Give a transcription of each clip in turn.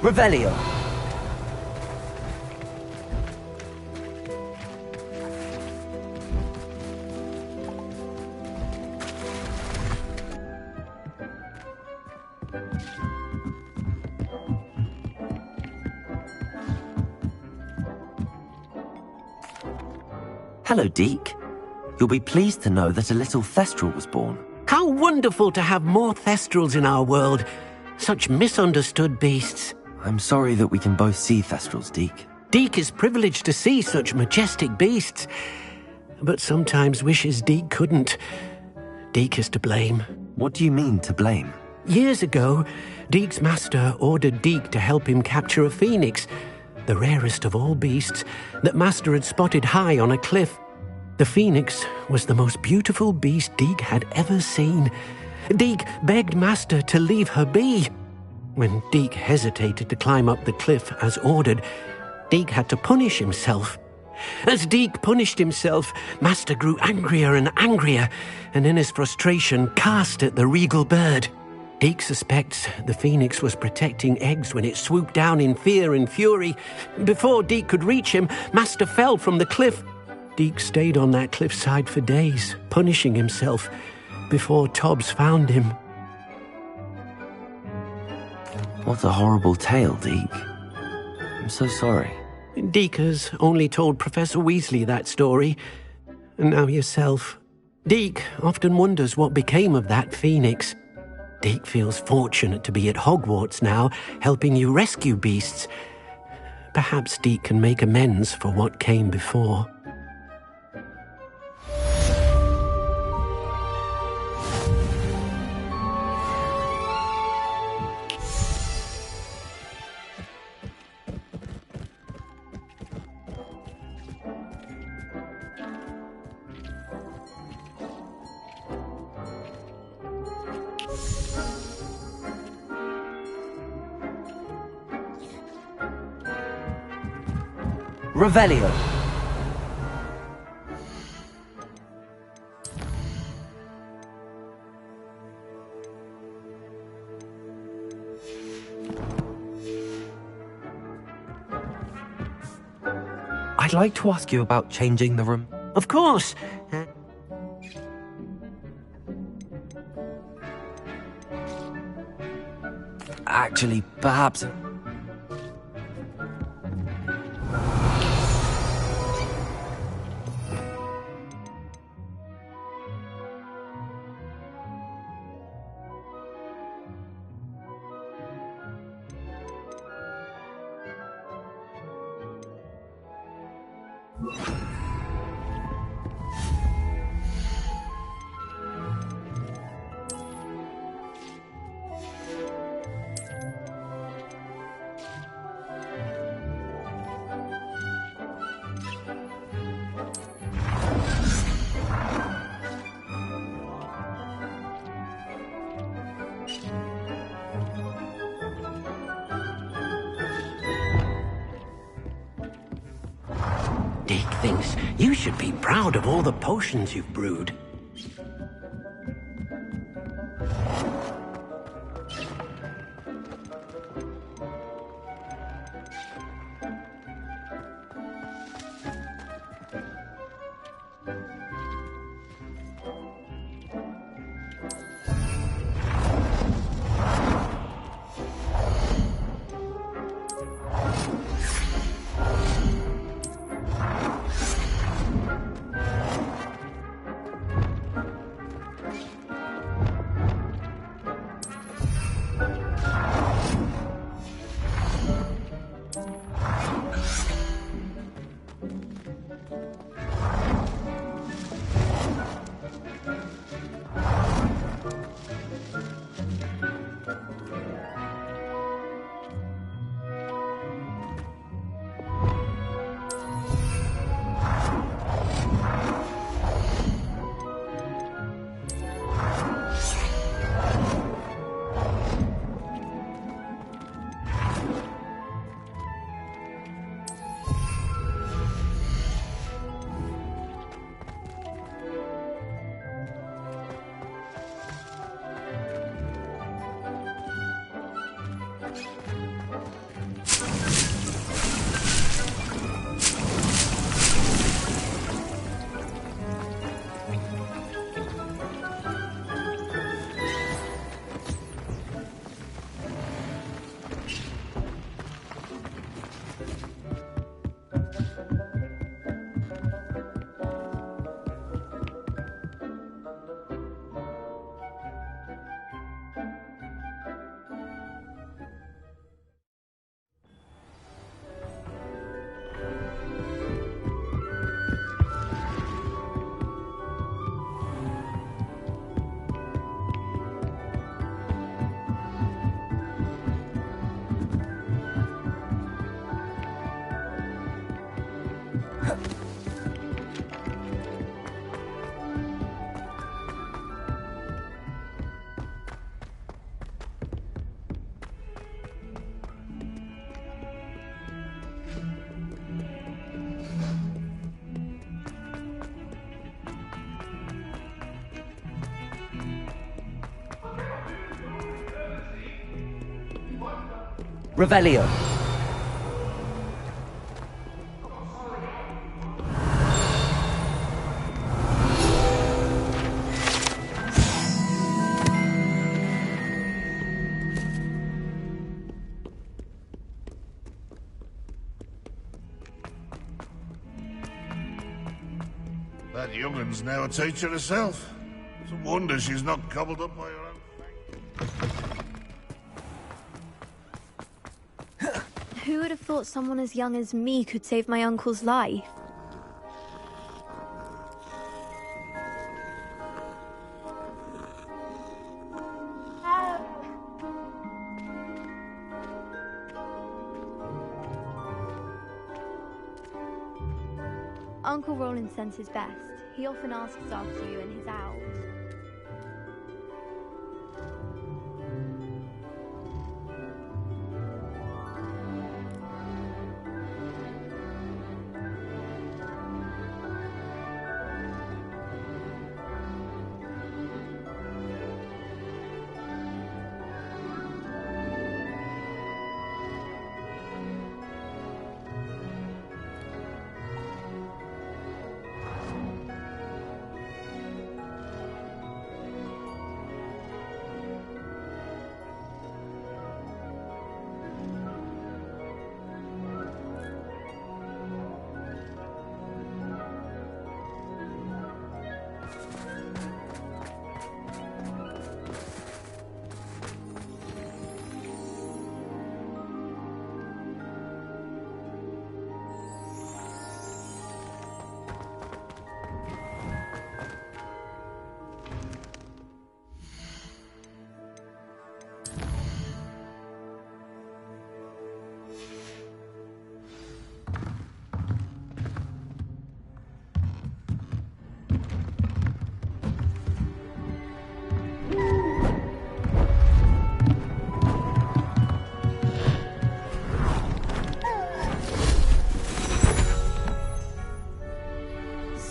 Revelio. Hello, Deke. You'll be pleased to know that a little Thestral was born. How wonderful to have more Thestrals in our world. Such misunderstood beasts. I'm sorry that we can both see Thestrals, Deke. Deke is privileged to see such majestic beasts, but sometimes wishes Deke couldn't. Deke is to blame. What do you mean, to blame? Years ago, Deke's master ordered Deke to help him capture a phoenix, the rarest of all beasts, that Master had spotted high on a cliff. The phoenix was the most beautiful beast Deke had ever seen. Deke begged Master to leave her be. When Deke hesitated to climb up the cliff as ordered, Deke had to punish himself. As Deke punished himself, Master grew angrier and angrier, and in his frustration cast at the regal bird. Deke suspects the phoenix was protecting eggs when it swooped down in fear and fury. Before Deke could reach him, Master fell from the cliff. Deke stayed on that cliffside for days, punishing himself, before Tobbs found him. What a horrible tale, Deke. I'm so sorry. Deke has only told Professor Weasley that story, and now yourself. Deke often wonders what became of that phoenix. Deke feels fortunate to be at Hogwarts now, helping you rescue beasts. Perhaps Deke can make amends for what came before. Revelio. I'd like to ask you about changing the room. Of course. Actually, perhaps... Deke thinks you should be proud of all the potions you've brewed. Revelio. That young'un's now a teacher herself. It's a wonder she's not gobbled up by her own. Who would have thought someone as young as me could save my uncle's life? Uncle Roland sends his best. He often asks after you in his owls.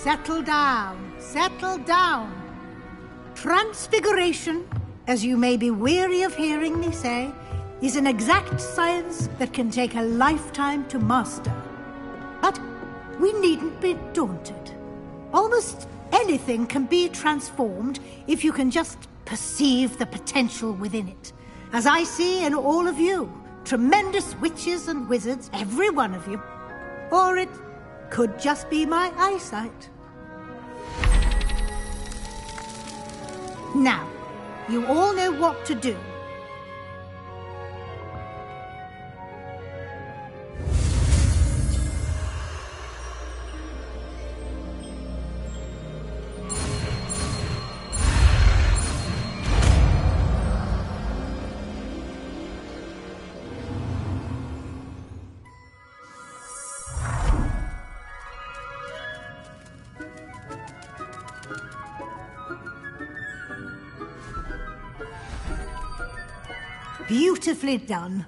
Settle down, settle down. Transfiguration, as you may be weary of hearing me say, is an exact science that can take a lifetime to master. But we needn't be daunted. Almost anything can be transformed if you can just perceive the potential within it. As I see in all of you, tremendous witches and wizards, every one of you. Or it could just be my eyesight. Now, you all know what to do. Beautifully done.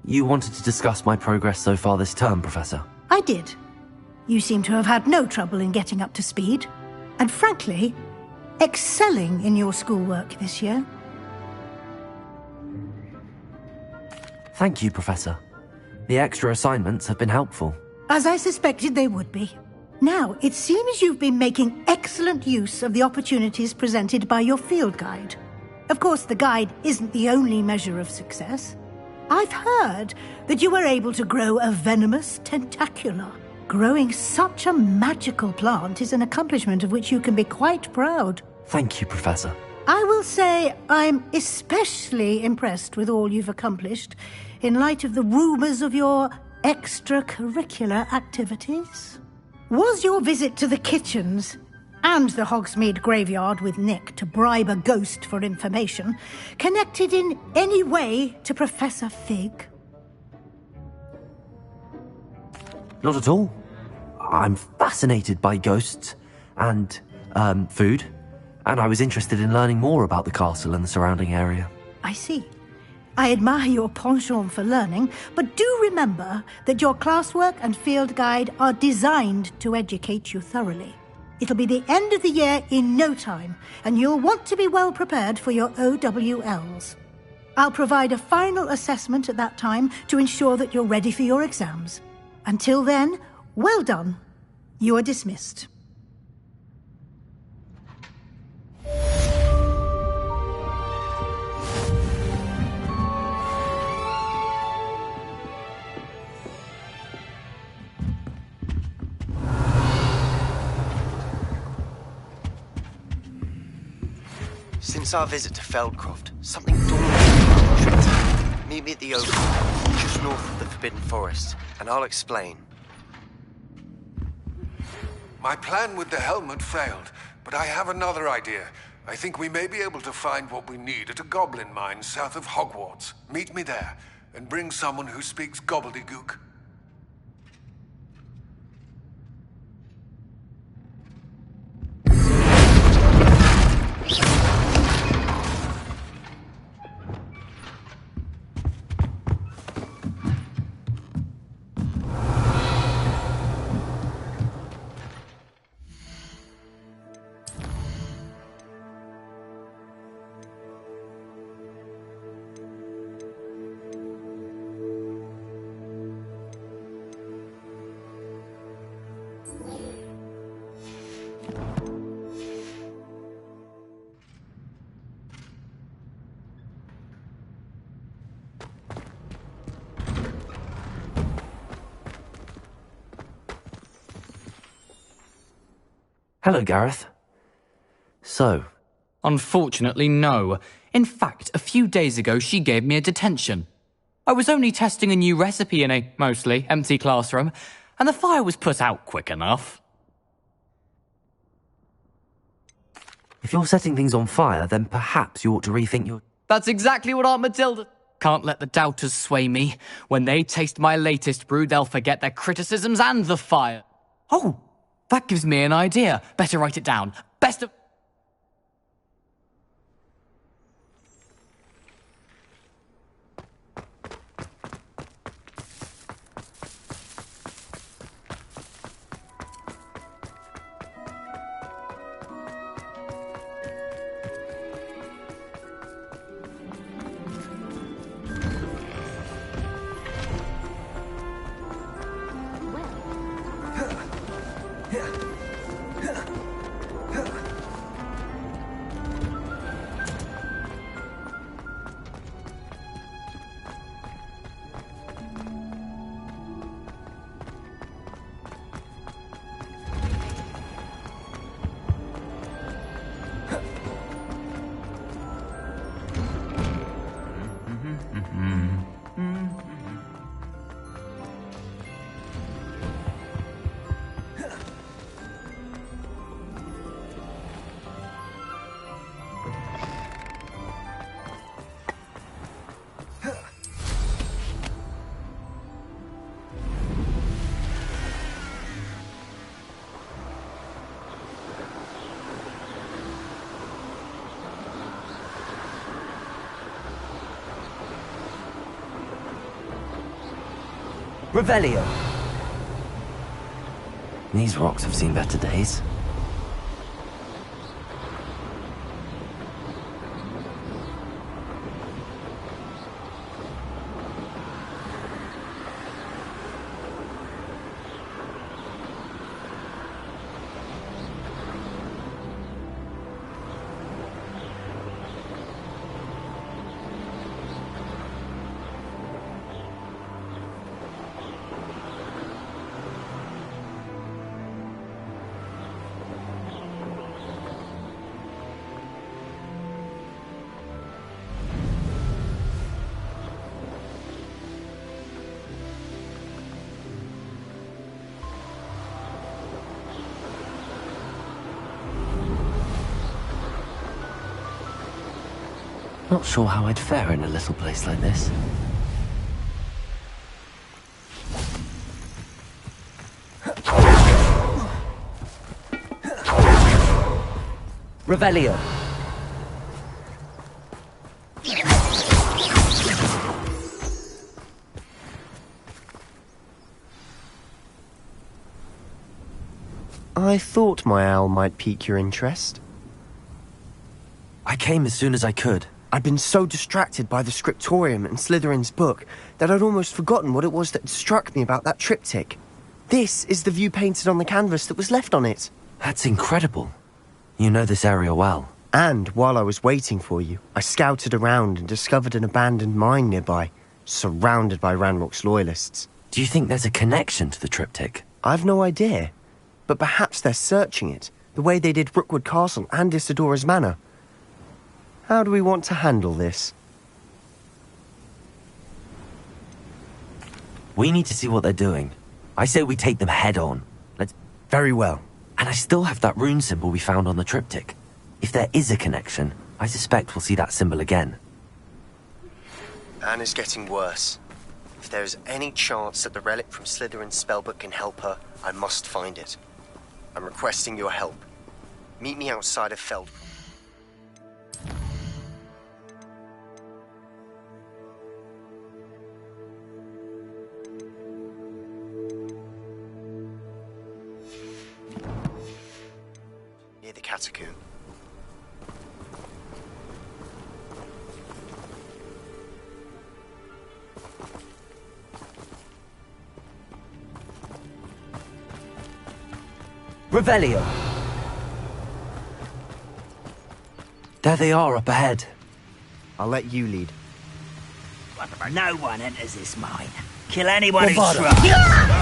You wanted to discuss my progress so far this term, Professor? I did. You seem to have had no trouble in getting up to speed. And frankly, excelling in your schoolwork this year. Thank you, Professor. The extra assignments have been helpful. As I suspected they would be. Now, it seems you've been making excellent use of the opportunities presented by your field guide. Of course, the guide isn't the only measure of success. I've heard that you were able to grow a venomous tentacula. Growing such a magical plant is an accomplishment of which you can be quite proud. Thank you, Professor. I will say I'm especially impressed with all you've accomplished in light of the rumors of your extracurricular activities? Was your visit to the kitchens and the Hogsmeade graveyard with Nick to bribe a ghost for information connected in any way to Professor Fig? Not at all. I'm fascinated by ghosts and, food, and I was interested in learning more about the castle and the surrounding area. I see. I admire your penchant for learning, but do remember that your classwork and field guide are designed to educate you thoroughly. It'll be the end of the year in no time, and you'll want to be well prepared for your OWLs. I'll provide a final assessment at that time to ensure that you're ready for your exams. Until then, well done. You are dismissed. Since our visit to Feldcroft, something dawned on me. Meet me at the Oak, just north of the Forbidden Forest, and I'll explain. My plan with the helmet failed, but I have another idea. I think we may be able to find what we need at a goblin mine south of Hogwarts. Meet me there, and bring someone who speaks gobbledygook. Hello, Gareth. So? Unfortunately, no. In fact, a few days ago she gave me a detention. I was only testing a new recipe in a mostly empty classroom, and the fire was put out quick enough. If you're setting things on fire, then perhaps you ought to rethink your... That's exactly what Aunt Matilda... Can't let the doubters sway me. When they taste my latest brew, they'll forget their criticisms and the fire. Oh, that gives me an idea. Better write it down. Best of... Revelio. These rocks have seen better days. Not sure how I'd fare in a little place like this. Revelio. I thought my owl might pique your interest. I came as soon as I could. I'd been so distracted by the scriptorium and Slytherin's book that I'd almost forgotten what it was that struck me about that triptych. This is the view painted on the canvas that was left on it. That's incredible. You know this area well. And while I was waiting for you, I scouted around and discovered an abandoned mine nearby, surrounded by Ranrock's loyalists. Do you think there's a connection to the triptych? I've no idea, but perhaps they're searching it, the way they did Rookwood Castle and Isidora's Manor. How do we want to handle this? We need to see what they're doing. I say we take them head on. Let's... Very well. And I still have that rune symbol we found on the triptych. If there is a connection, I suspect we'll see that symbol again. Anne is getting worse. If there is any chance that the relic from Slytherin's spellbook can help her, I must find it. I'm requesting your help. Meet me outside of Feld. Near the catacomb. Revelio! There they are, up ahead. I'll let you lead. No one enters this mine. Kill anyone who Bravado. tries.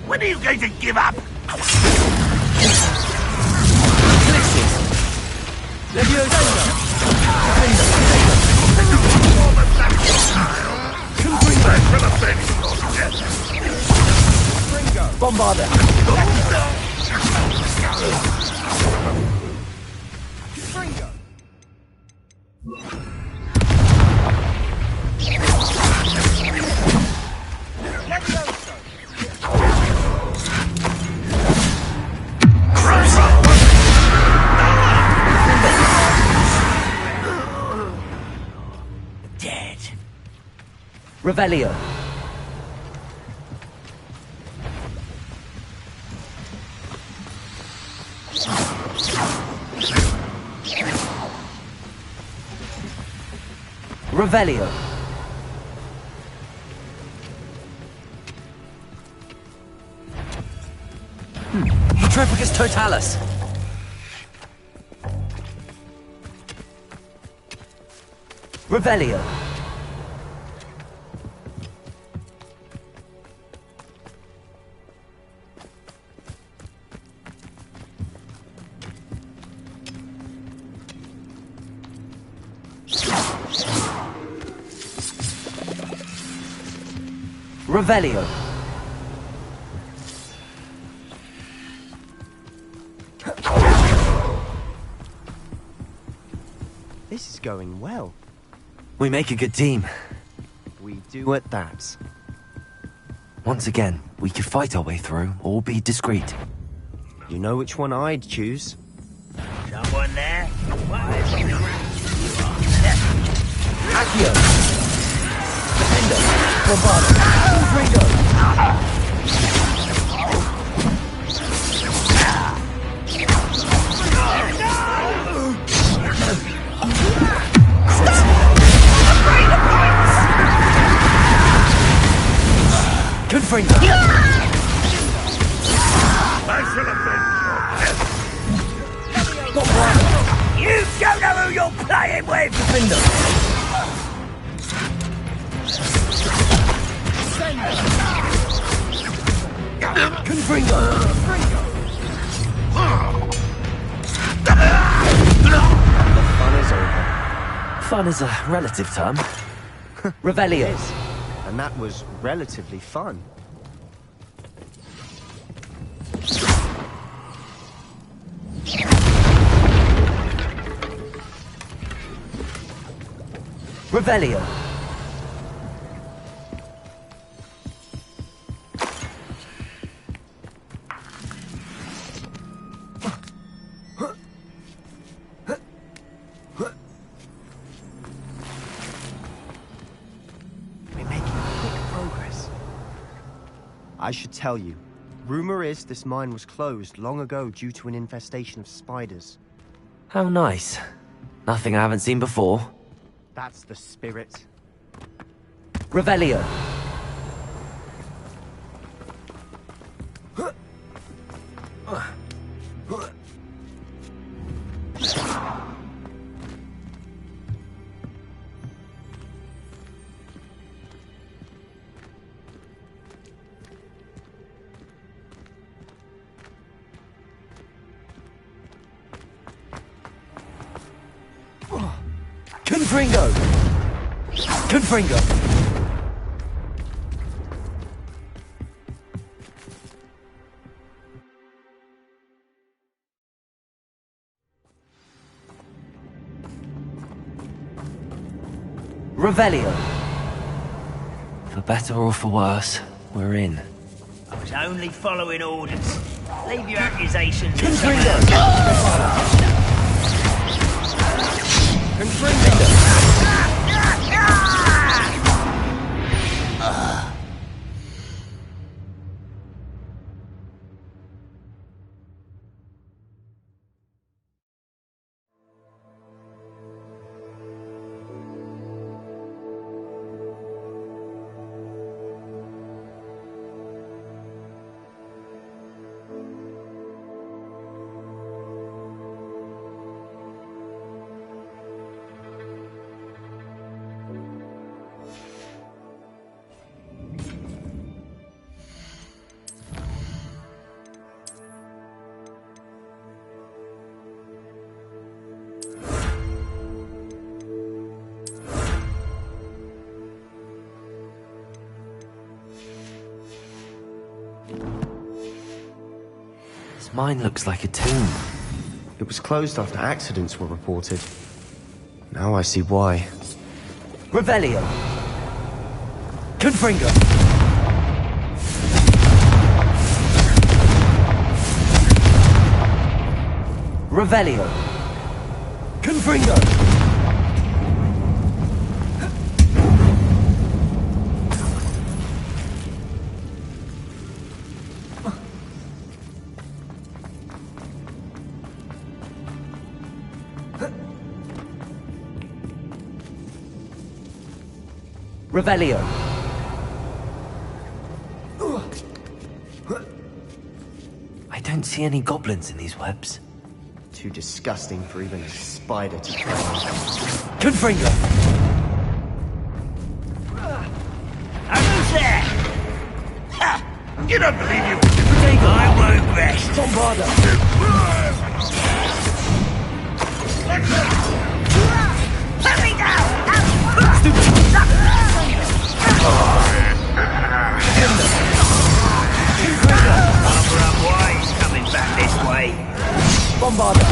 When are you going to give up? Bombarder! Dead. Revelio! Revelio! Petrificus Totalis! Revelio! Revelio! This is going well. We make a good team. We do at that. Once again, we could fight our way through, or be discreet. You know which one I'd choose. Someone there? Accio! Defender! Bombarder! Ringo! Confringo! I shall avenge You don't know who you're playing with! Confringo! The fun is over. Fun is a relative term. Revelio. And that was relatively fun. Revelio. We're making quick progress. I should tell you, rumor is this mine was closed long ago due to an infestation of spiders. How nice. Nothing I haven't seen before. That's the spirit. Revelio. Confringo! Confringo! Revelio! For better or for worse, we're in. I was only following orders. Leave your accusations. Confringo! Mine looks like a tomb. It was closed after accidents were reported. Now I see why. Revelio! Confringo! Revelio! Confringo! Revelio. I don't see any goblins in these webs. Too disgusting for even a spider to try. Confringo! Who's there? You don't believe you... I won't rest. Bombarda! Put me down! Barbara Wise coming back this way. Bombarda!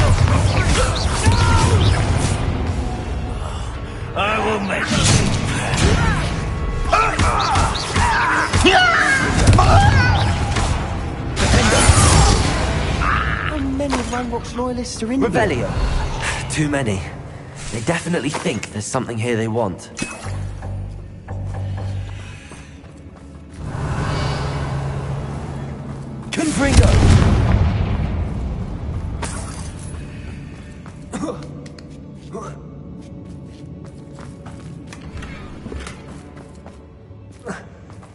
I will make How many of Ranrock's loyalists are in here? Revelio. Too many. They definitely think there's something here they want. Confringo!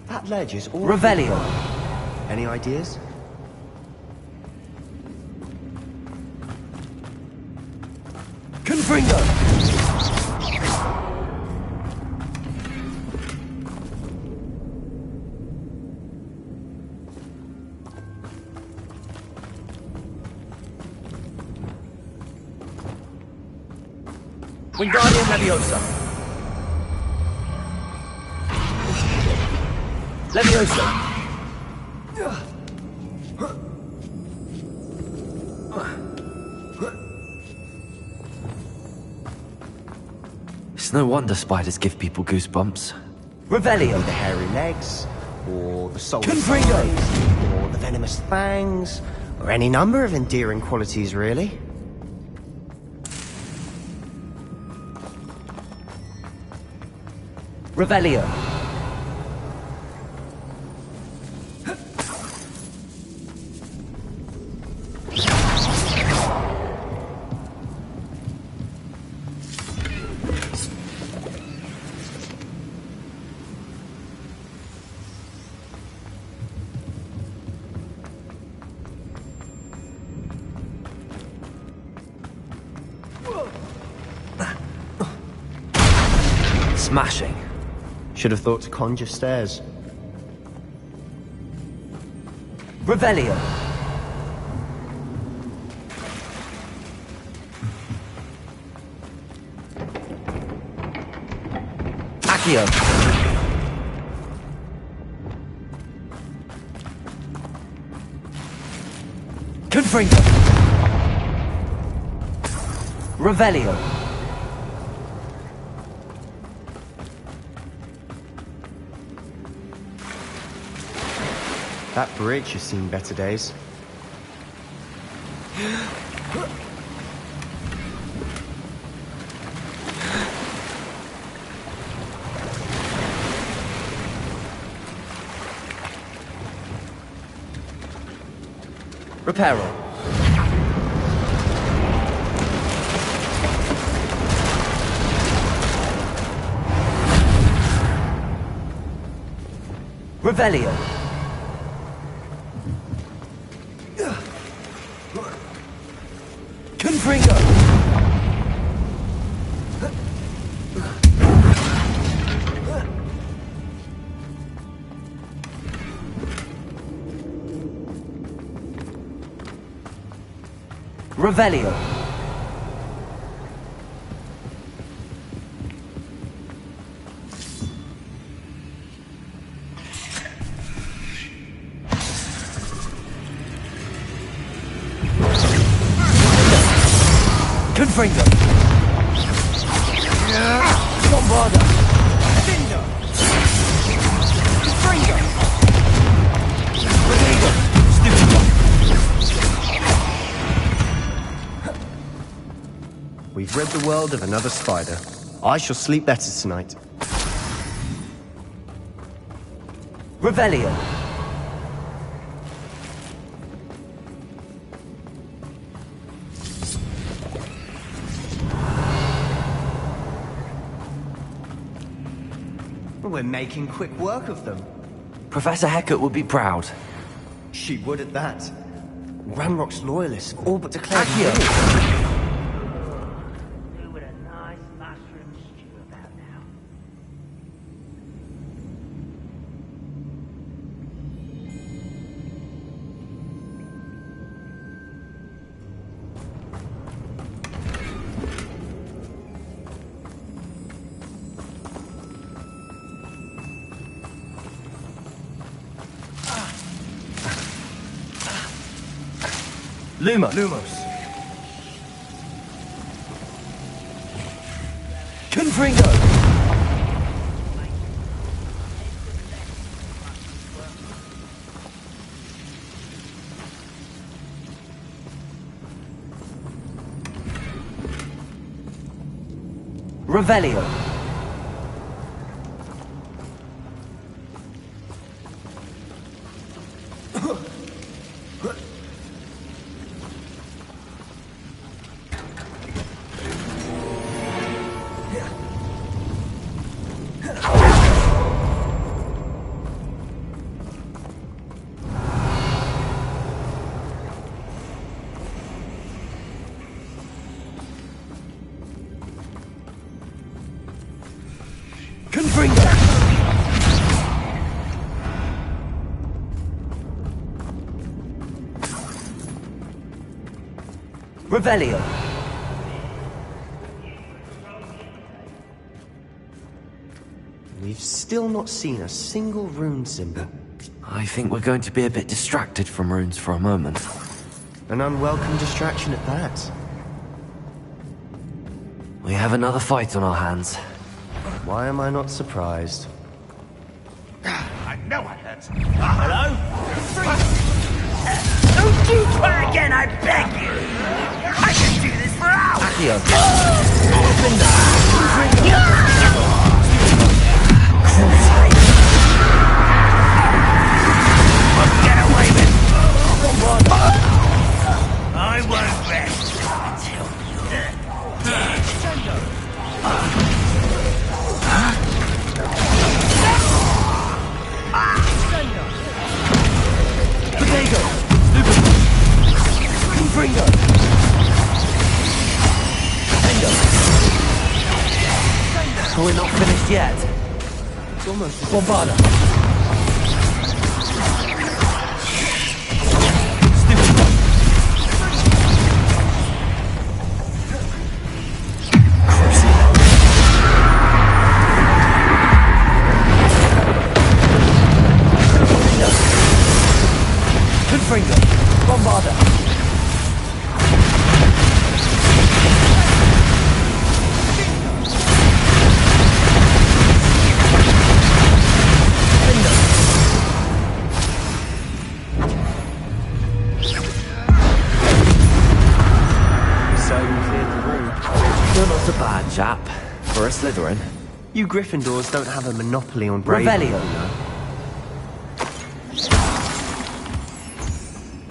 That that ledge is all... Revelio. Any ideas? Confringo. Wingardium Leviosa. Leviosa. It's no wonder spiders give people goosebumps. Revelio. The hairy legs, or the solar Confringo. eyes, or the venomous fangs, or any number of endearing qualities, really. Revelio. Smashing. Should have thought to conjure stairs. Revelio. Accio. Confringo. Revelio. That bridge has seen better days. Reparo. Revelio. Confringo. Revelio. Confringo. Bombarda. Cinder. Confringo. Rodrigo. We've rid the world of another spider. I shall sleep better tonight. Revelio. We're making quick work of them. Professor Hecat would be proud. She would at that. Ranrock's loyalists have all but declared Accio. war. Do with a nice mushroom stew about now. Lumos. Confringo. Revelio. Confringo! Revelio! We've still not seen a single rune symbol. I think we're going to be a bit distracted from runes for a moment. An unwelcome distraction at that. We have another fight on our hands. Why am I not surprised? I know I heard something. Hello? Don't do that again, I beg you! I can do this for hours! Get away with it! I won't rest until you're dead. Potato! Confringo! So we're not finished yet. It's almost as Bombarda! Confringo! Bombarda! You're not a bad chap. For a Slytherin. You Gryffindors don't have a monopoly on bravery. Revelio.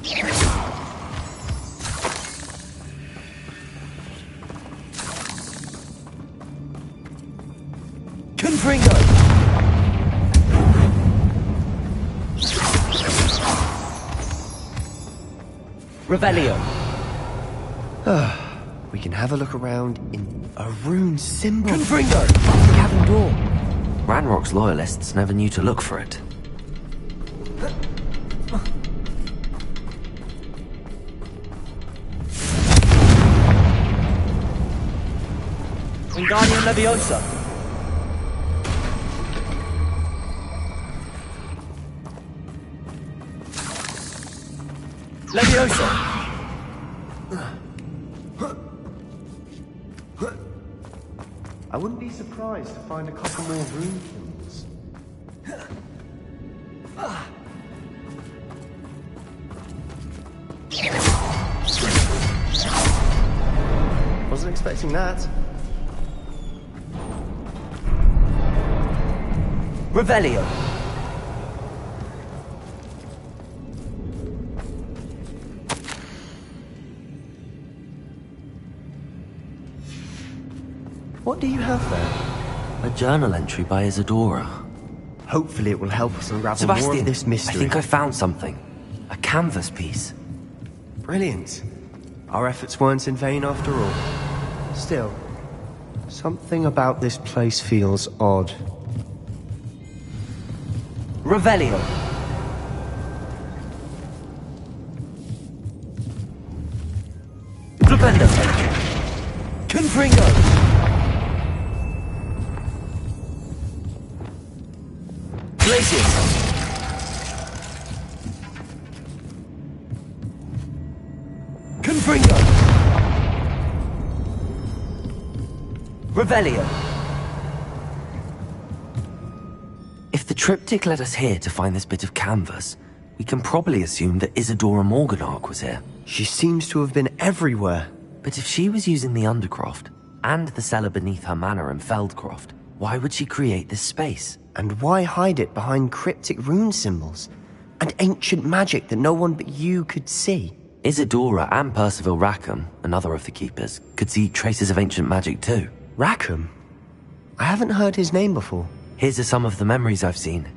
You know? Confringo! Revelio. We can have a look around in a rune symbol. Confringo! The cabin door. Ranrock's loyalists never knew to look for it. Wingardium Leviosa. Leviosa! I wouldn't be surprised to find a couple more rune symbols. Wasn't expecting that. Revelio. What do you have there? A journal entry by Isadora. Hopefully it will help us unravel Sebastian, more of this mystery. I think I found something. A canvas piece. Brilliant. Our efforts weren't in vain after all. Still, something about this place feels odd. Revelio. Flipendo. Confringo. Glacius. Confringo. Revelio. If the triptych led us here to find this bit of canvas, we can probably assume that Isadora Morganach was here. She seems to have been everywhere. But if she was using the Undercroft, and the cellar beneath her manor in Feldcroft, why would she create this space? And why hide it behind cryptic rune symbols? And ancient magic that no one but you could see? Isadora and Percival Rackham, another of the Keepers, could see traces of ancient magic too. Rackham? I haven't heard his name before. Here's some of the memories I've seen.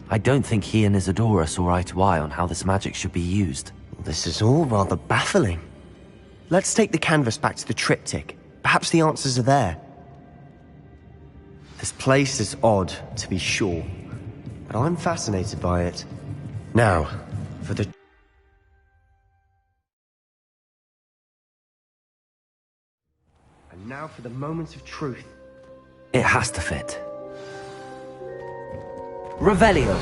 I don't think he and Isadora saw eye to eye on how this magic should be used. This is all rather baffling. Let's take the canvas back to the triptych. Perhaps the answers are there. This place is odd, to be sure, but I'm fascinated by it. Now, for the... And now for the moments of truth. It has to fit. Revelio!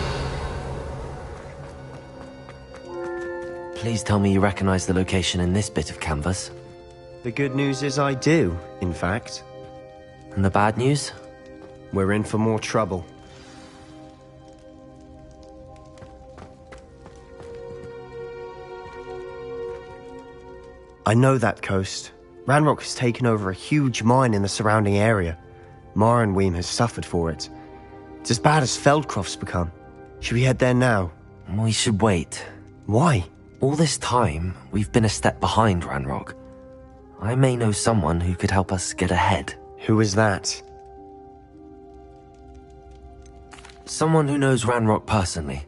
Please tell me you recognize the location in this bit of canvas. The good news is I do, in fact. And the bad news? We're in for more trouble. I know that coast. Ranrock has taken over a huge mine in the surrounding area. Morinweem has suffered for it. It's as bad as Feldcroft's become. Should we head there now? We should wait. Why? All this time, we've been a step behind Ranrock. I may know someone who could help us get ahead. Who is that? Someone who knows Ranrock personally.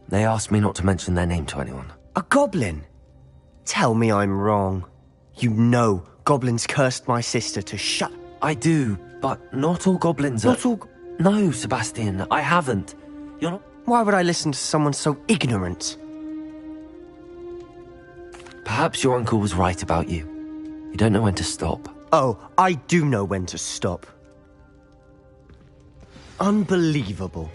They asked me not to mention their name to anyone. A goblin? Tell me I'm wrong. You know goblins cursed my sister to shut... I do, but not all goblins are... Not all... No, Sebastian, I haven't. You're not... Why would I listen to someone so ignorant? Perhaps your uncle was right about you. You don't know when to stop. Oh, I do know when to stop. Unbelievable.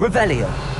Revelio!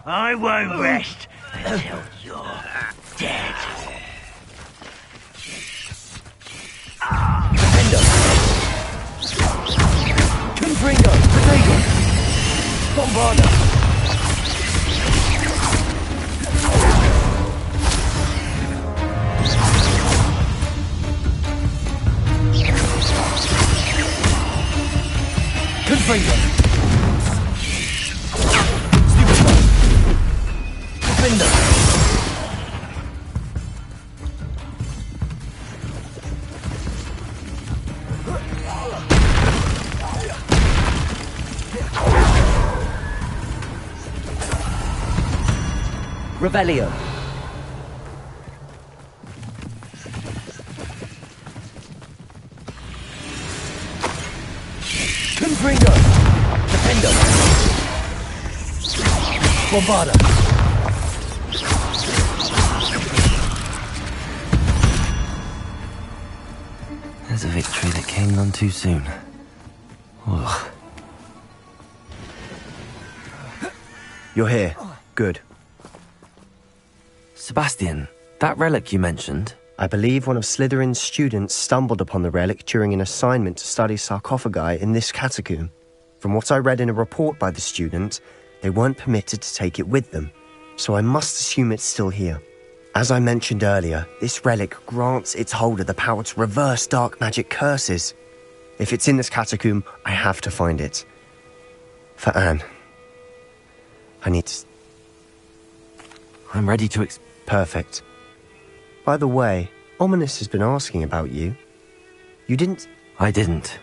I won't rest until you're dead. Defender! Confringo! Potato! Bombarda! Confringo! Stupefy! Defender! Revelio. Confringo. Defender. Bombarda. There's a victory that came none too soon. Ugh. You're here. Good. Sebastian, that relic you mentioned. I believe one of Slytherin's students stumbled upon the relic during an assignment to study sarcophagi in this catacomb. From what I read in a report by the student, they weren't permitted to take it with them, so I must assume it's still here. As I mentioned earlier, this relic grants its holder the power to reverse dark magic curses. If it's in this catacomb, I have to find it. For Anne. I need to... I'm ready to Perfect. By the way, Ominous has been asking about you. You didn't... I didn't.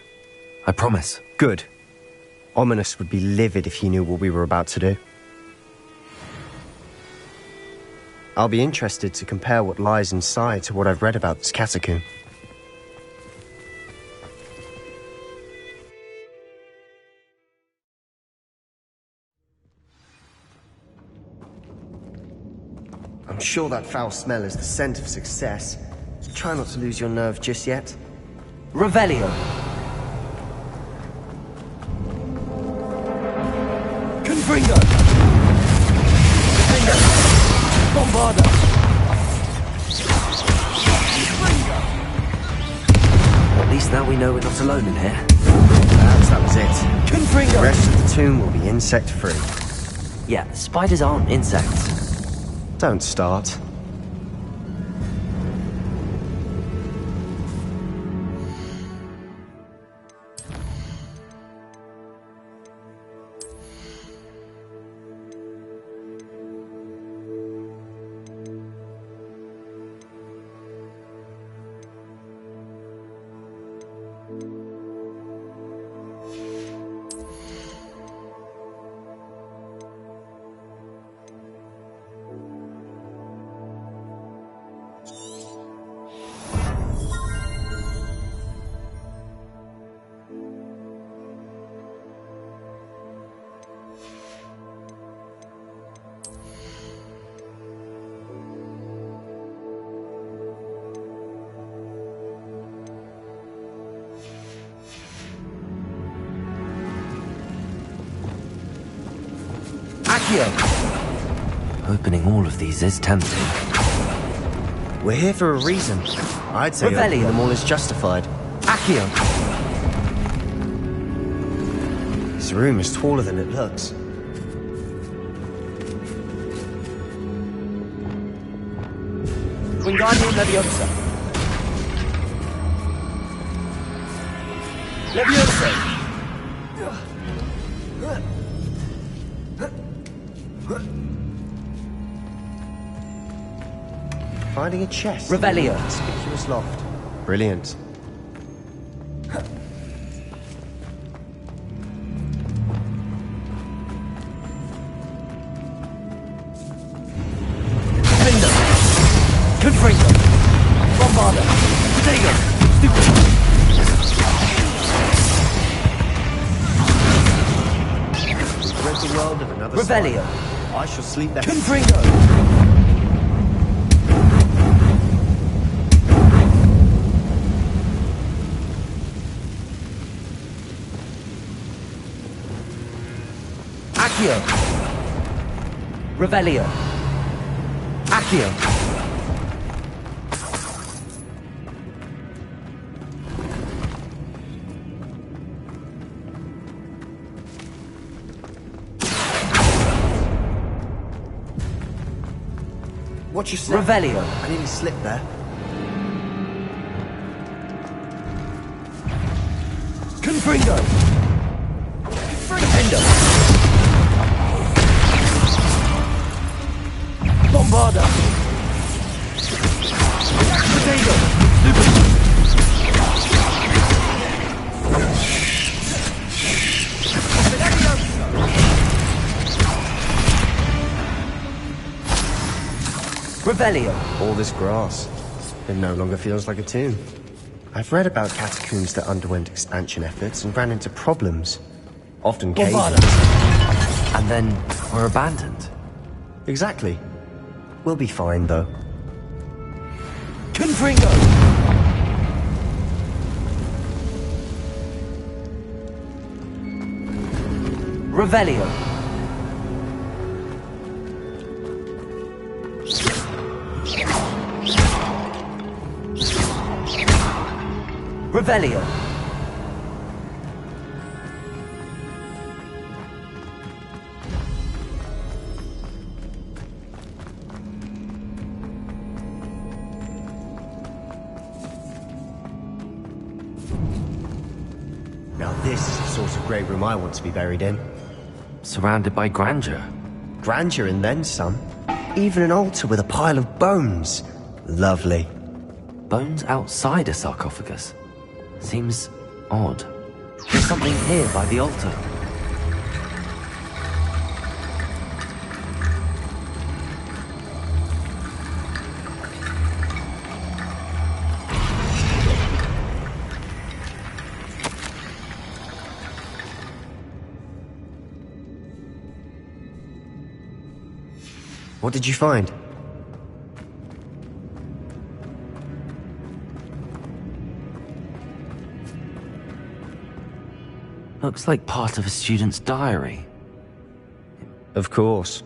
I promise. Good. Ominous would be livid if he knew what we were about to do. I'll be interested to compare what lies inside to what I've read about this catacomb. I'm sure that foul smell is the scent of success. So try not to lose your nerve just yet. Revelio. Confringo. Defender. Bombarda. At least now we know we're not alone in here. Perhaps that was it. Confringo. The rest of the tomb will be insect-free. Yeah, spiders aren't insects. Don't start. Opening all of these is tempting. We're here for a reason. I'd say opening them all is justified. Accio. This room is taller than it looks. Wingardium Leviosa. Leviosa. Finding a chest. Revelio. Conspicuous loft. Brilliant. Defender. Confringo. Bombarda. Potato. Stupid. We've read the world of another Revelio. side. I shall sleep there. Confringo. Accio! Revelio! Accio! Watch your step. Revelio! I nearly slipped there. Confringo! Endo! Bombarda! Potato! Revelio! All this grass. It no longer feels like a tomb. I've read about catacombs that underwent expansion efforts and ran into problems. Often caves. And then were abandoned. Exactly. We'll be fine, though. Confringo! Revelio! Revelio! Now this is the sort of great room I want to be buried in. Surrounded by grandeur. Grandeur and then some. Even an altar with a pile of bones. Lovely. Bones outside a sarcophagus. Seems odd. There's something here by the altar. What did you find? Looks like part of a student's diary. Of course.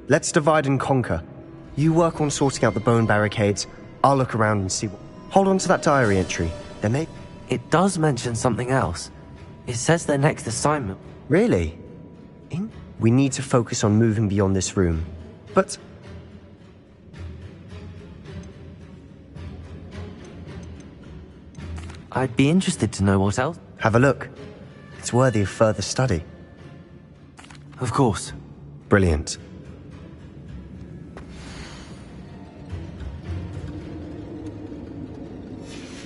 Let's divide and conquer. You work on sorting out the bone barricades. I'll look around and see what... Hold on to that diary entry. There may... It does mention something else. It says their next assignment. Really? We need to focus on moving beyond this room. But... I'd be interested to know what else. Have a look. It's worthy of further study. Of course. Brilliant.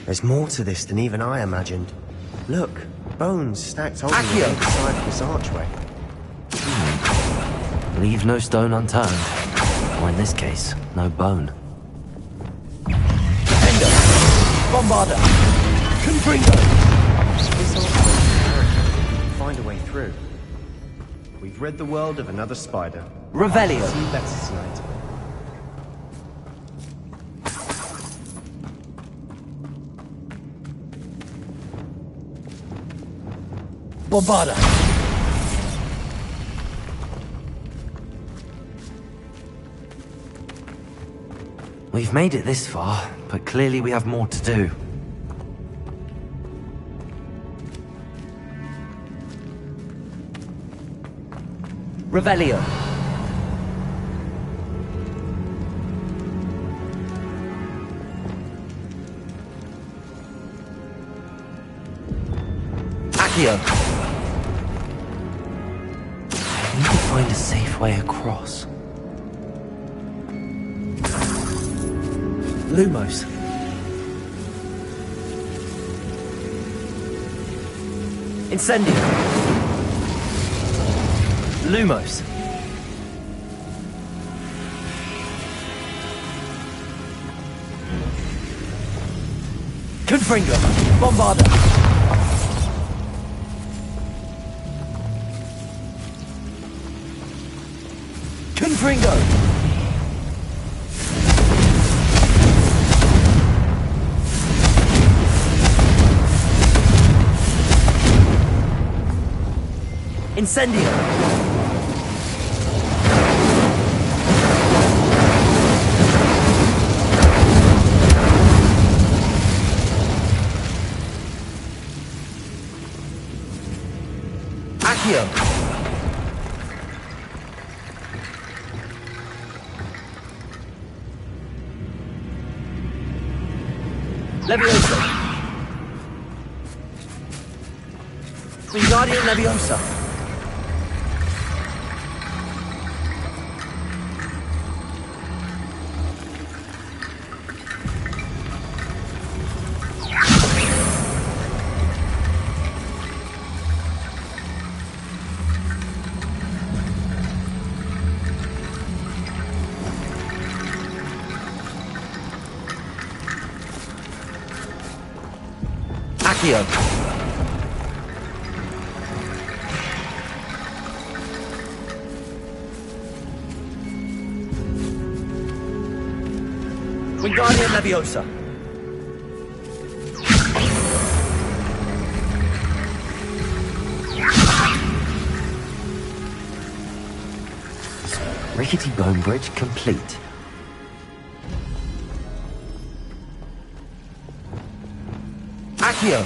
There's more to this than even I imagined. Look, bones stacked on the side of this archway. Leave no stone unturned. Or in this case, no bone. Endo! Bombarda! Confringo! This archway find a way through. We've rid the world of another spider. Revelio! See you better tonight. Bombarda! We've made it this far, but clearly we have more to do. Revelio! Accio! I need to find a safe way across. Lumos. Incendio. Lumos. Confringo. Bombarda. Confringo. Incendio! Accio! Leviosa! Wingardium Leviosa! Accio! Wingardium Leviosa! Rickety bone bridge complete. Accio!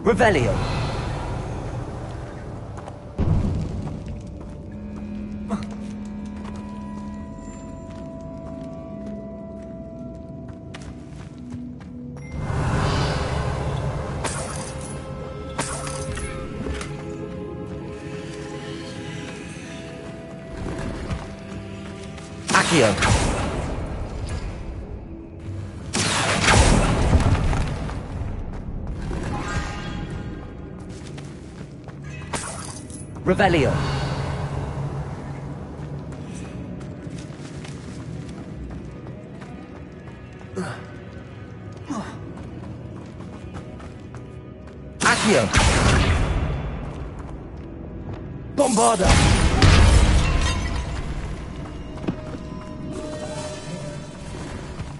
Revelio! Accio! Revelio! Accio! Bombarda!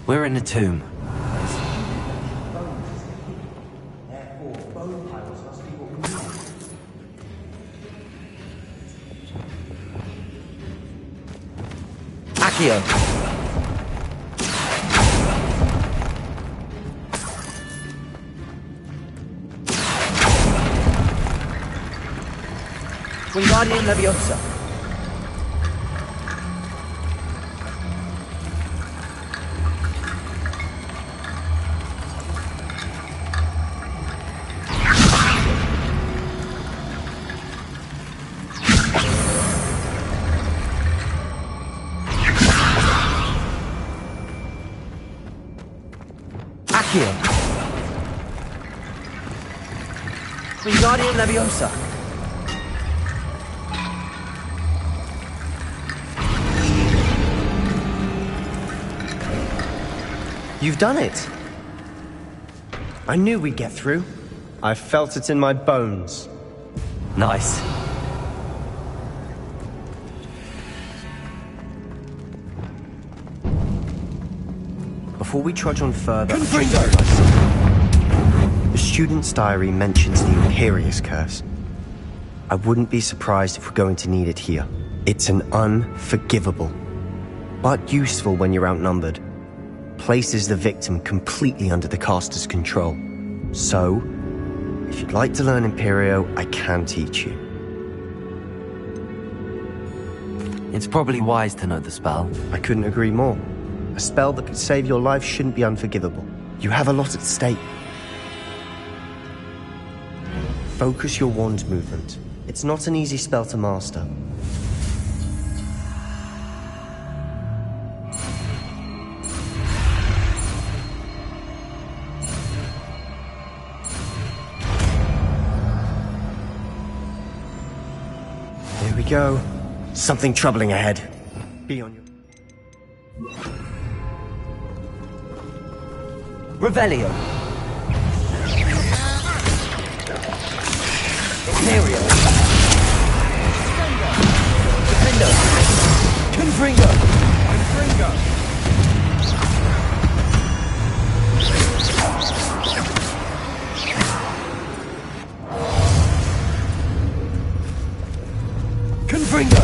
We're in a tomb. Accio! Wingardium Leviosa! Accio! Wingardium Leviosa! You've done it! I knew we'd get through. I felt it in my bones. Nice. Before we trudge on further, the student's diary mentions the Imperious Curse. I wouldn't be surprised if we're going to need it here. It's an unforgivable, but useful when you're outnumbered. Places the victim completely under the caster's control. So, if you'd like to learn Imperio, I can teach you. It's probably wise to know the spell. I couldn't agree more. A spell that could save your life shouldn't be unforgivable. You have a lot at stake. Focus your wand movement. It's not an easy spell to master. Here we go. Something troubling ahead. Be on your... Revelio! Mario! Defender! Confringo! Confringo!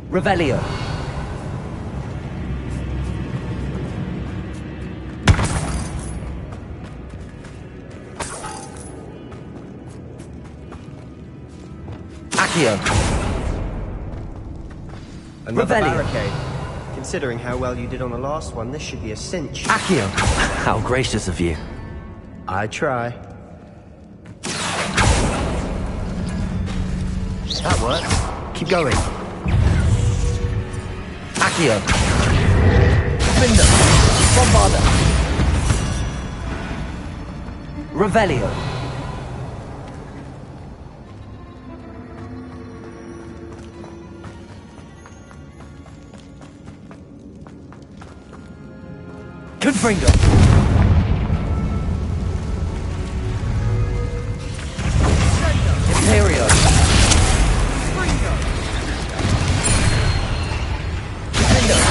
Revelio. Accio. Another Revelio. barricade. Considering how well you did on the last one, this should be a cinch. Accio. How gracious of you. I try. That works. Keep going. Accio. Finder. Bombarda. Revelio. Confringo. Imperio. Defender.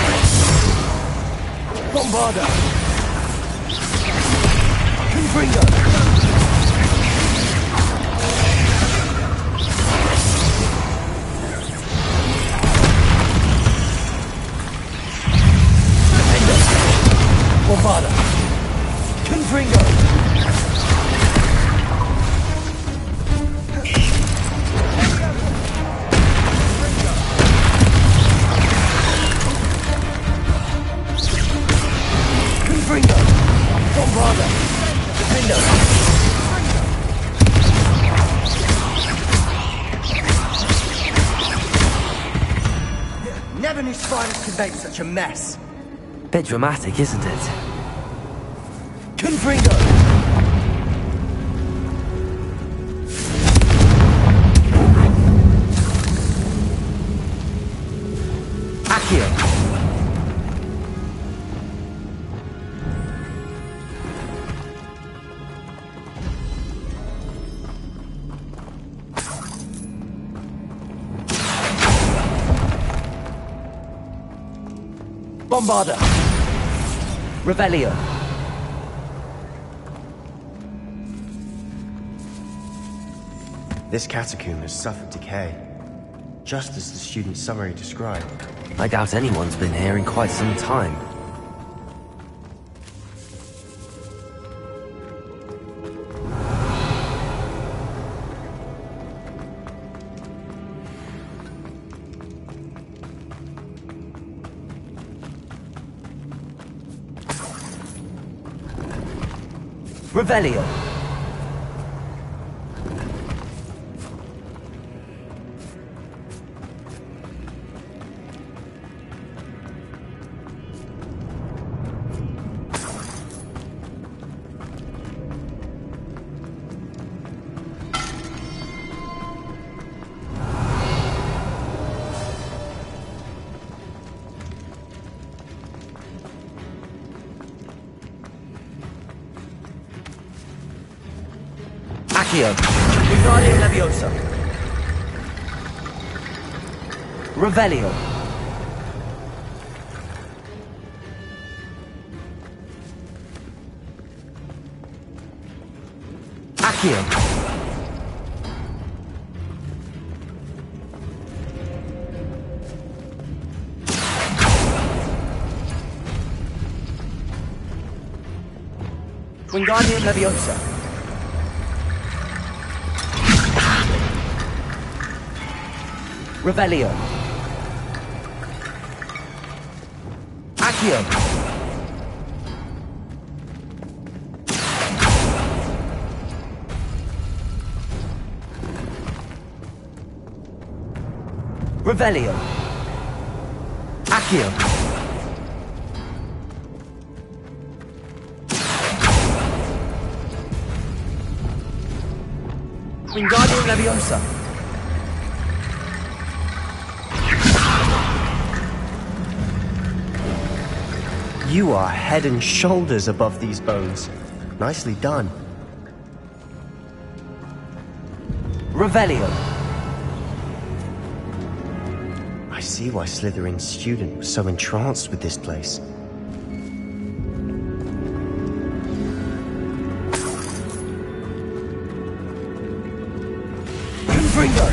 Bombarda. Confringo. Bombarda. Confringo. Confringo. Bombarda. Defender. Never knew spiders could make such a mess. Bit dramatic, isn't it? Confringo! Accio. Bombarda. Revelio. This catacomb has suffered decay, just as the student's summary described. I doubt anyone's been here in quite some time. Revelio. Accio. Wingardium Leviosa. Revelio. Accio. Wingardium Leviosa. Revelio. Accio. Revelio. Accio. Wingardium Leviosa. You are head and shoulders above these bones. Nicely done. Revelio. I see why Slytherin's student was so entranced with this place. Confringo!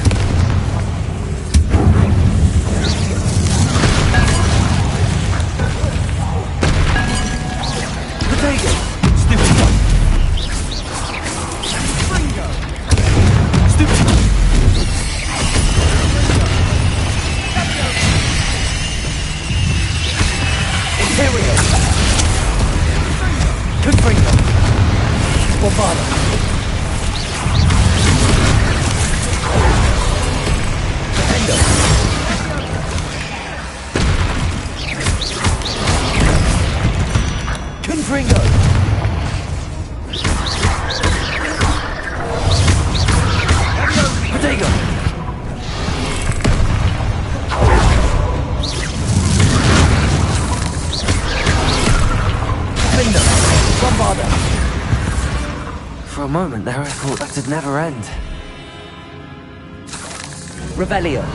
moment there, I thought that'd never end. Revelio.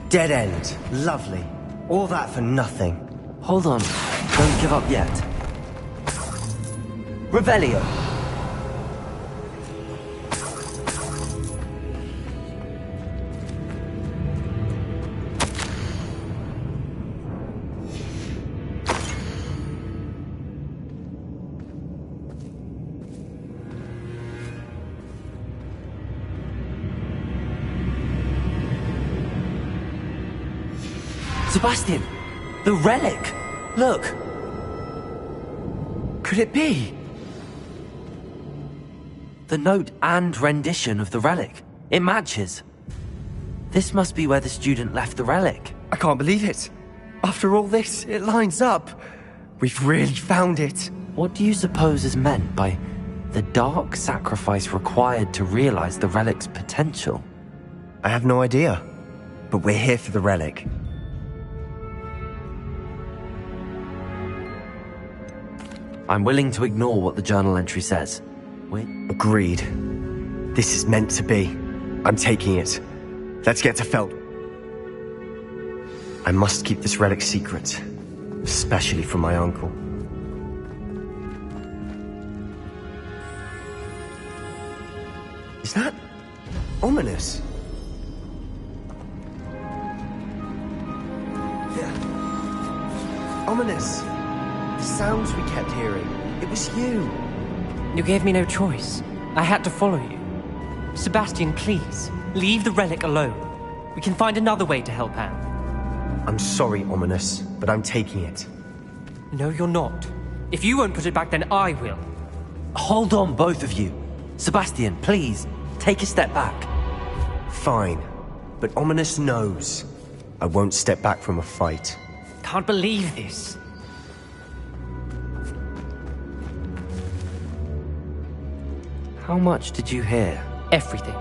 Dead end. Lovely. All that for nothing. Hold on. Don't give up yet. Revelio. Sebastian! The relic! Look! Could it be? The note and rendition of the relic. It matches. This must be where the student left the relic. I can't believe it. After all this, it lines up. We've really found it. What do you suppose is meant by the dark sacrifice required to realize the relic's potential? I have no idea. But we're here for the relic. I'm willing to ignore what the journal entry says. Agreed. This is meant to be. I'm taking it. Let's get to Feld. I must keep this relic secret. Especially from my uncle. Is that ominous? Yeah. Ominous. The sounds we kept hearing. It was you. You gave me no choice. I had to follow you. Sebastian, please, leave the relic alone. We can find another way to help Anne. I'm sorry, Ominous, but I'm taking it. No, you're not. If you won't put it back, then I will. Hold on, both of you. Sebastian, please, take a step back. Fine, but Ominous knows. I won't step back from a fight. Can't believe this. How much did you hear? Everything.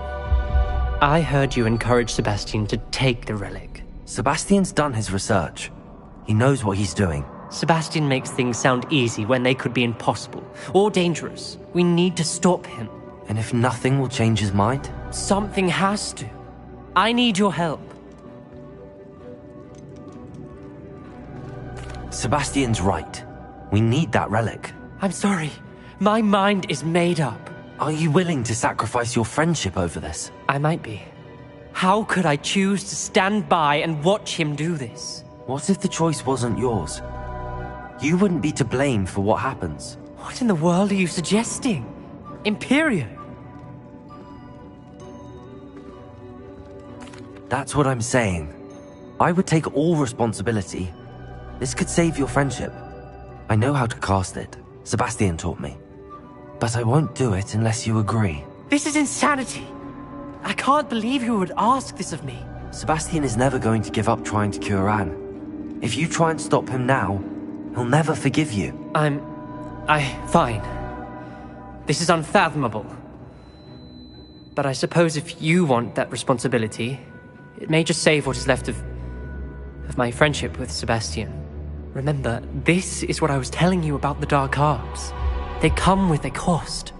I heard you encourage Sebastian to take the relic. Sebastian's done his research. He knows what he's doing. Sebastian makes things sound easy when they could be impossible or dangerous. We need to stop him. And if nothing will change his mind? Something has to. I need your help. Sebastian's right. We need that relic. I'm sorry. My mind is made up. Are you willing to sacrifice your friendship over this? I might be. How could I choose to stand by and watch him do this? What if the choice wasn't yours? You wouldn't be to blame for what happens. What in the world are you suggesting? Imperio? That's what I'm saying. I would take all responsibility. This could save your friendship. I know how to cast it. Sebastian taught me. But I won't do it unless you agree. This is insanity. I can't believe you would ask this of me. Sebastian is never going to give up trying to cure Anne. If you try and stop him now, he'll never forgive you. Fine. This is unfathomable. But I suppose if you want that responsibility, it may just save what is left of my friendship with Sebastian. Remember, this is what I was telling you about the dark arts. They come with a cost.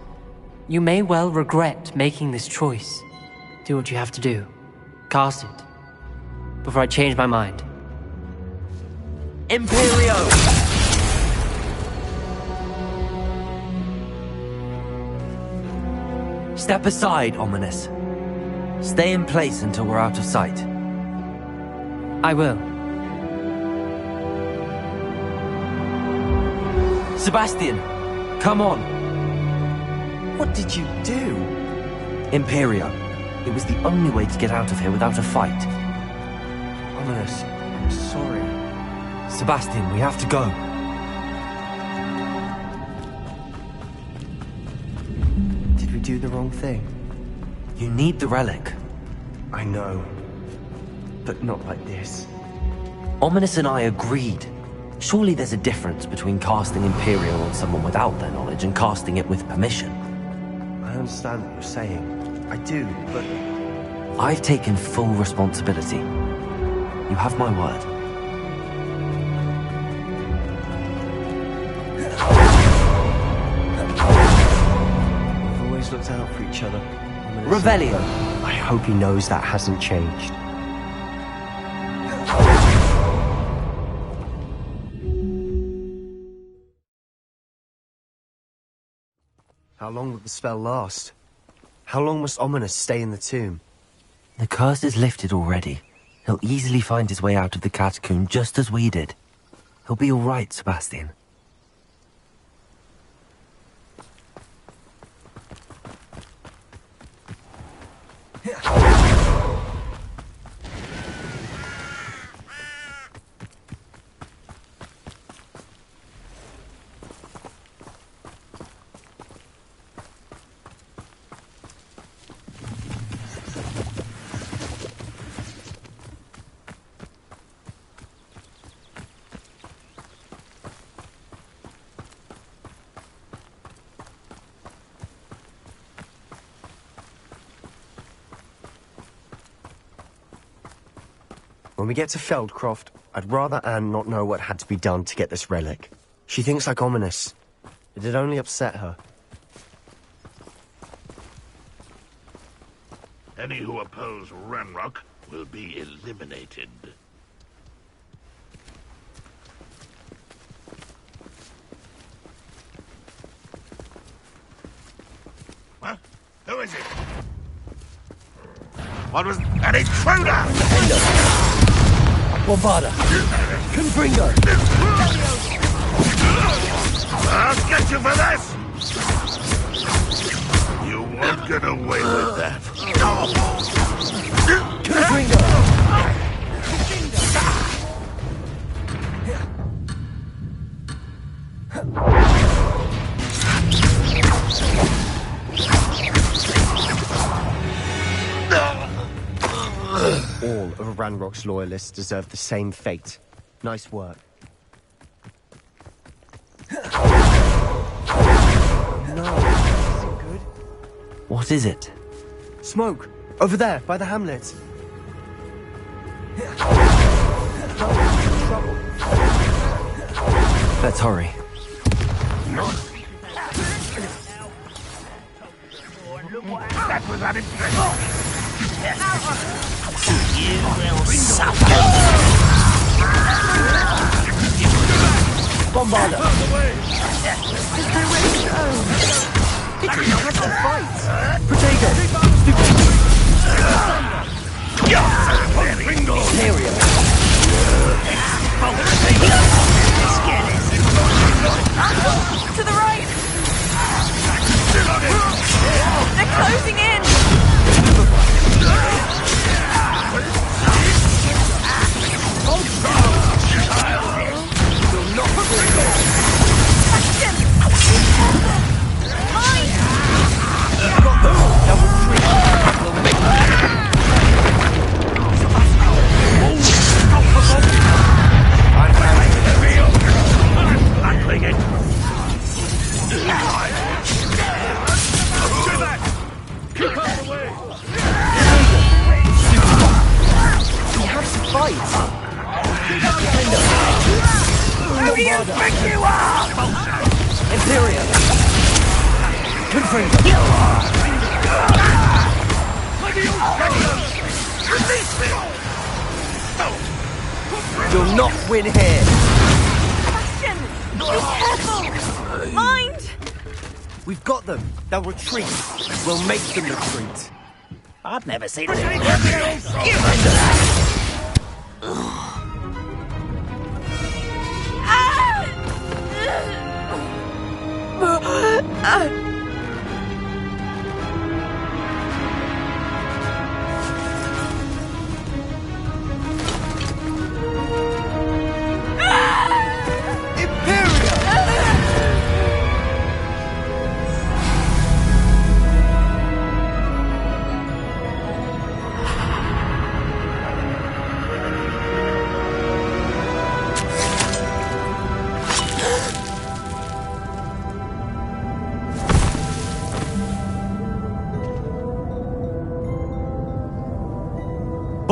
You may well regret making this choice. Do what you have to do. Cast it. Before I change my mind. Imperio! Step aside, Ominous. Stay in place until we're out of sight. I will. Sebastian, come on. What did you do? Imperio. It was the only way to get out of here without a fight. Ominous, I'm sorry. Sebastian, we have to go. Did we do the wrong thing? You need the relic. I know. But not like this. Ominous and I agreed. Surely there's a difference between casting Imperial on someone without their knowledge and casting it with permission. understand what you're saying. I do, but... I've taken full responsibility. You have my word. We've always looked out for each other. Revelio! I hope he knows that hasn't changed. How long will the spell last? How long must Ominous stay in the tomb? The curse is lifted already. He'll easily find his way out of the catacomb just as we did. He'll be all right, Sebastian. When we get to Feldcroft, I'd rather Anne not know what had to be done to get this relic. She thinks like Ominous. It'd only upset her. Any who oppose Ranrock will be eliminated. Huh? Who is it? What was... An intruder! Bombarda! Confringo! I'll get you for this! You won't get away with that. Confringo! All of Ranrock's loyalists deserve the same fate. Nice work. No, this isn't good. What is it? Smoke! Over there, by the hamlet. Trouble. Let's hurry. That was unimpressive. You will suffer. Bombarda! There's no way to go. It has to fight! Protego! Area! To the right! They're closing in! Who do you think you are? Imperium! Confirm! You'll not win here! Sebastian! Be careful! Mind! We've got them! They'll retreat! We'll make them retreat! I've never seen anything.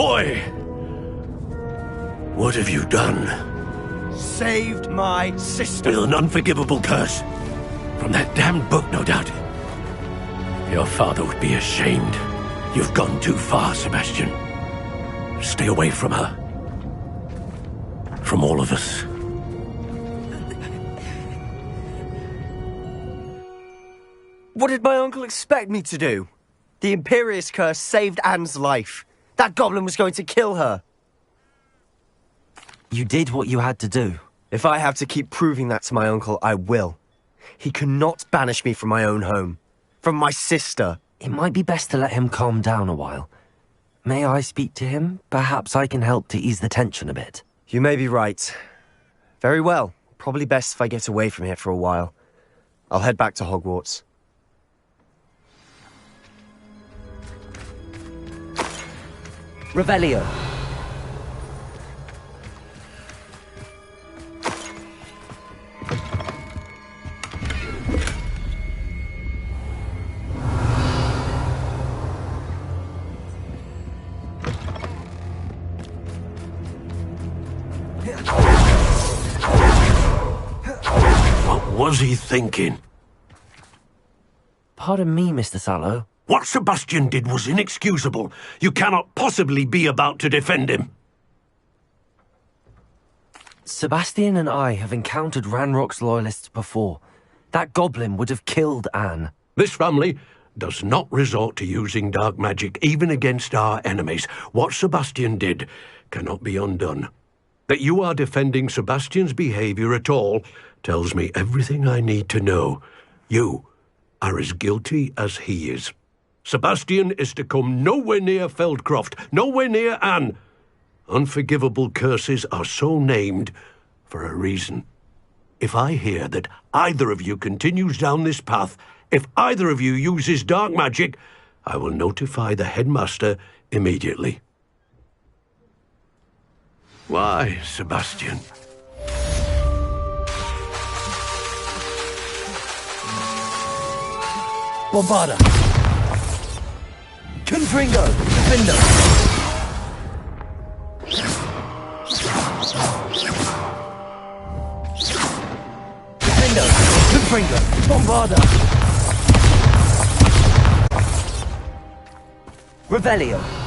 Boy! What have you done? Saved my sister. With an unforgivable curse. From that damned book, no doubt. Your father would be ashamed. You've gone too far, Sebastian. Stay away from her. From all of us. What did my uncle expect me to do? The Imperious curse saved Anne's life. That goblin was going to kill her. You did what you had to do. If I have to keep proving that to my uncle, I will. He cannot banish me from my own home. From my sister. It might be best to let him calm down a while. May I speak to him? Perhaps I can help to ease the tension a bit. You may be right. Very well. Probably best if I get away from here for a while. I'll head back to Hogwarts. Revelio. What was he thinking? Pardon me, Mr. Sallow. What Sebastian did was inexcusable. You cannot possibly be about to defend him. Sebastian and I have encountered Ranrock's loyalists before. That goblin would have killed Anne. This family does not resort to using dark magic, even against our enemies. What Sebastian did cannot be undone. That you are defending Sebastian's behavior at all tells me everything I need to know. You are as guilty as he is. Sebastian is to come nowhere near Feldcroft, nowhere near Anne. Unforgivable curses are so named for a reason. If I hear that either of you continues down this path, if either of you uses dark magic, I will notify the headmaster immediately. Why, Sebastian? Bombarda. Confringo. Defendo. Defendo. Confringo. Bombarda. Revelio.